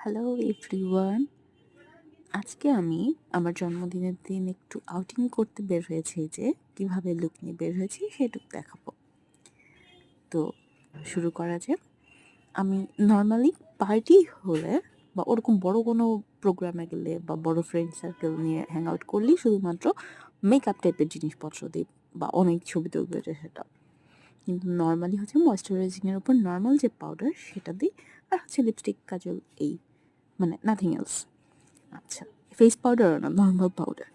Hello everyone. আজকে আমি আমার জন্মদিনের দিন একটু আউটিং করতে বের হয়েছি, যে কিভাবে লুক নিয়ে বের হয়েছি সেটুকু দেখাবো। তো শুরু করা যাক। আমি নর্মালি পার্টি হলে বা ওরকম বড় কোনো প্রোগ্রামে গেলে বা বড় ফ্রেন্ড সার্কেল নিয়ে হ্যাং আউট করলেই শুধুমাত্র মেকআপ টাইপের জিনিসপত্র দিই বা অনেক ছবি তুলবে সেটা। কিন্তু নর্মালি হচ্ছে ময়েশ্চারাইজিংয়ের উপর নর্মাল যে পাউডার সেটা দিই, আর হচ্ছে লিপস্টিক, কাজল, এই মানে নাথিং এলস। আচ্ছা, ফেস পাউডারও না, নর্মাল পাউডার।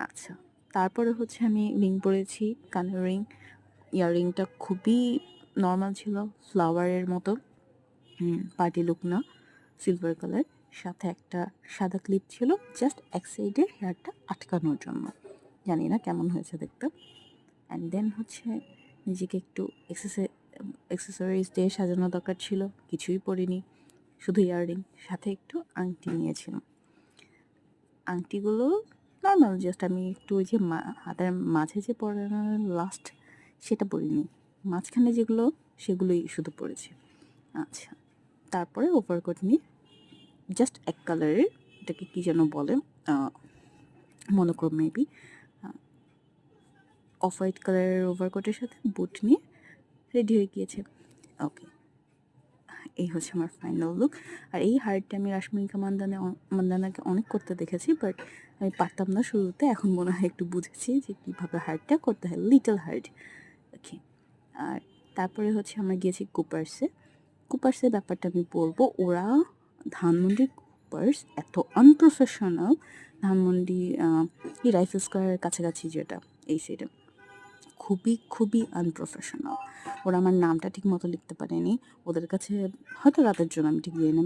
আচ্ছা, তারপরে হচ্ছে আমি রিং পরেছি, কানের রিং। ইয়াররিংটা খুবই নর্মাল ছিল, ফ্লাওয়ারের মতো, পার্টি লুক না, সিলভার কালার। সাথে একটা সাদা ক্লিপ ছিল, জাস্ট এক সাইডে হেয়ারটা আটকানোর জন্য। জানি না কেমন হয়েছে দেখতে। অ্যান্ড দেন হচ্ছে নিজেকে একটু এক্সেসরিজ দিয়ে সাজানো দরকার ছিল, কিছুই পরিনি, শুধু ইয়াররিং, সাথে একটু আংটি নিয়েছিলাম। আংটিগুলো নর্মাল, জাস্ট আমি একটু ওই যে হাতের মাঝে যে পরানো লাস্ট সেটা পরিনি, মাঝখানে যেগুলো সেগুলোই শুধু পরেছি। আচ্ছা, তারপরে ওভারকোট নিয়ে জাস্ট এক কালারের, এটাকে কী যেন বলে, মনোক্রোম মেবি, অফ হোয়াইট কালারের ওভারকোটের সাথে বুট নিয়ে রেডি হয়ে গিয়েছে। ওকে, এই হচ্ছে আমার ফাইনাল লুক। আর এই হার্টটা আমি রাশমিকা মান্দানাকে অনেক করতে দেখেছি, বাট আমি পারতাম না শুরুতে। এখন মনে হয় একটু বুঝেছি যে কীভাবে হার্টটা করতে হয়, লিটল হার্ট। ওকে, আর তারপরে হচ্ছে আমরা গিয়েছি কুপার্সের ব্যাপারটা আমি বলবো। ওরা ধানমন্ডির কুপার্স এত আনপ্রফেশনাল, ধানমন্ডি এই রাইফেল স্কোয়ারের কাছাকাছি যেটা, এই সাইডে খুবই খুবই আনপ্রফেশনাল। ওরা আমার নামটা ঠিক মতো লিখতে পারেনি। ওদের কাছে হয়তো রাতের জন্য, আমি ঠিক জানি না,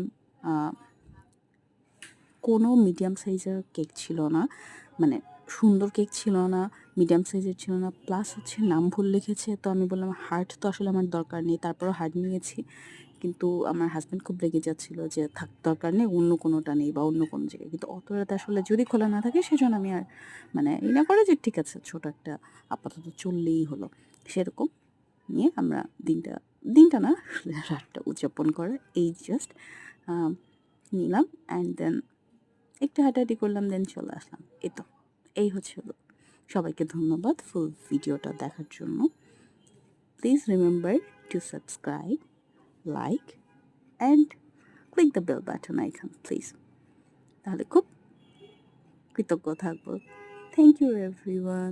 কোনো মিডিয়াম সাইজের কেক ছিল না, মানে সুন্দর কেক ছিল না, মিডিয়াম সাইজের ছিল না, প্লাস হচ্ছে নাম ভুল লিখেছে। তো আমি বললাম হার্ট তো আসলে আমার দরকার নেই, তারপরও হার্ট নিয়েছি। কিন্তু আমার হাজব্যান্ড খুব রেগে যাচ্ছিলো যে থাক, দরকার নেই, অন্য কোনোটা নেই বা অন্য কোনো জায়গায়। কিন্তু অত রাতে আসলে যদি খোলা না থাকে সেজন্য আমি আর মানে না করে যে ঠিক আছে ছোটো একটা আপাতত চললেই হলো, সেরকম নিয়ে আমরা দিনটা না রাতটা উদযাপন করে এই জাস্ট নিলাম। অ্যান্ড দেন একটু হাঁটাহাঁটি করলাম, দেন চলে আসলাম। এই হচ্ছে সবাইকে ধন্যবাদ ফুল ভিডিওটা দেখার জন্য। Please remember to subscribe, like and click the bell button icon please, তাহলে খুব কৃতজ্ঞ থাকবো। Thank you everyone.